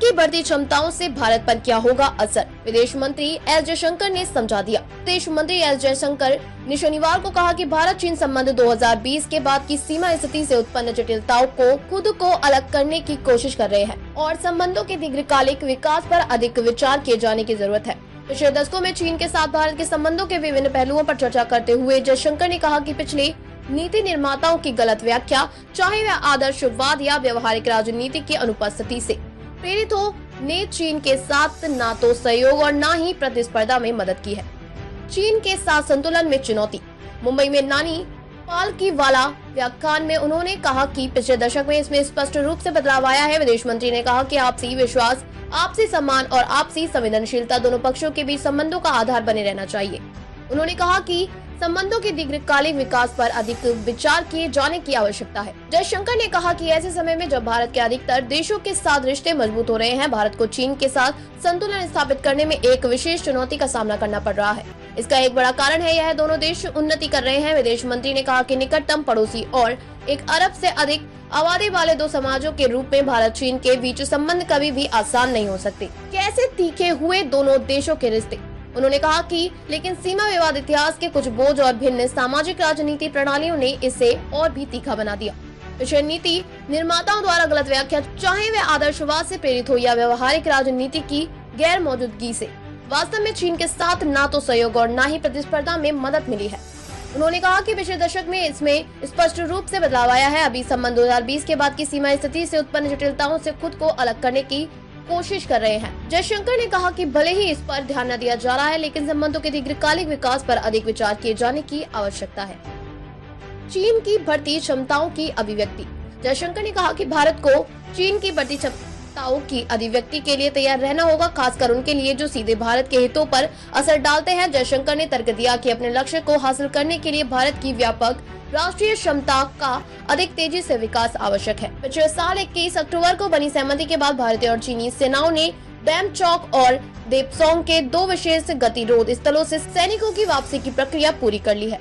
की बढ़ती क्षमताओं से भारत पर क्या होगा असर, विदेश मंत्री एस जयशंकर ने समझा दिया। विदेश मंत्री एस जयशंकर ने शनिवार को कहा कि भारत चीन संबंध 2020 के बाद की सीमा स्थिति से उत्पन्न जटिलताओं को खुद को अलग करने की कोशिश कर रहे हैं और संबंधों के दीर्घकालिक विकास पर अधिक विचार किए जाने की जरूरत है। पिछले दशकों में चीन के साथ भारत के संबंधों के विभिन्न पहलुओं पर चर्चा करते हुए जयशंकर ने कहा कि पिछले नीति निर्माताओं की गलत व्याख्या, चाहे वह आदर्शवाद या व्यवहारिक राजनीति की अनुपस्थिति से प्रेरित हो, ने चीन के साथ न तो सहयोग और न ही प्रतिस्पर्धा में मदद की है। चीन के साथ संतुलन में चुनौती। मुंबई में नानी पालकीवाला व्याख्यान में उन्होंने कहा कि पिछले दशक में इसमें स्पष्ट रूप से बदलाव आया है। विदेश मंत्री ने कहा कि आपसी विश्वास, आपसी सम्मान और आपसी संवेदनशीलता दोनों पक्षों के बीच संबंधों का आधार बने रहना चाहिए। उन्होंने कहा कि संबंधों के दीर्घकालिक विकास पर अधिक विचार किए जाने की आवश्यकता है। जयशंकर ने कहा कि ऐसे समय में जब भारत के अधिकतर देशों के साथ रिश्ते मजबूत हो रहे हैं, भारत को चीन के साथ संतुलन स्थापित करने में एक विशेष चुनौती का सामना करना पड़ रहा है। इसका एक बड़ा कारण है यह दोनों देश उन्नति कर रहे हैं। विदेश मंत्री ने कहा कि निकटतम पड़ोसी और 1 अरब से अधिक आबादी वाले 2 समाजों के रूप में भारत चीन के बीच संबंध कभी भी आसान नहीं हो सकते। कैसे तीखे हुए दोनों देशों के रिश्ते। उन्होंने कहा कि लेकिन सीमा विवाद इतिहास के कुछ बोझ और भिन्न सामाजिक राजनीति प्रणालियों ने इसे और भी तीखा बना दिया। पिछले नीति निर्माताओं द्वारा गलत व्याख्या, चाहे वह आदर्शवाद से प्रेरित हो या व्यवहारिक राजनीति की गैर मौजूदगी से वास्तव में चीन के साथ न तो सहयोग और न ही प्रतिस्पर्धा में मदद मिली है। उन्होंने कहा कि पिछले दशक में इसमें स्पष्ट रूप से बदलाव आया है। अभी संबंध 2020 के बाद की सीमा स्थिति से उत्पन्न जटिलताओं से खुद को अलग करने की कोशिश कर रहे हैं। जयशंकर ने कहा कि भले ही इस पर ध्यान न दिया जा रहा है, लेकिन संबंधों के दीर्घकालिक विकास पर अधिक विचार किए जाने की आवश्यकता है। चीन की बढ़ती क्षमताओं की अभिव्यक्ति। जयशंकर ने कहा कि भारत को चीन की बढ़ती क्षमताओं की अभिव्यक्ति के लिए तैयार रहना होगा, खासकर उनके लिए जो सीधे भारत के हितों पर असर डालते हैं। जयशंकर ने तर्क दिया कि अपने लक्ष्य को हासिल करने के लिए भारत की व्यापक राष्ट्रीय क्षमता का अधिक तेजी से विकास आवश्यक है। पिछले साल 21 अक्टूबर को बनी सहमति के बाद भारतीय और चीनी सेनाओं ने बैमचौक और देपसोंग के 2 विशेष गतिरोध स्थलों से सैनिकों की वापसी की प्रक्रिया पूरी कर ली है।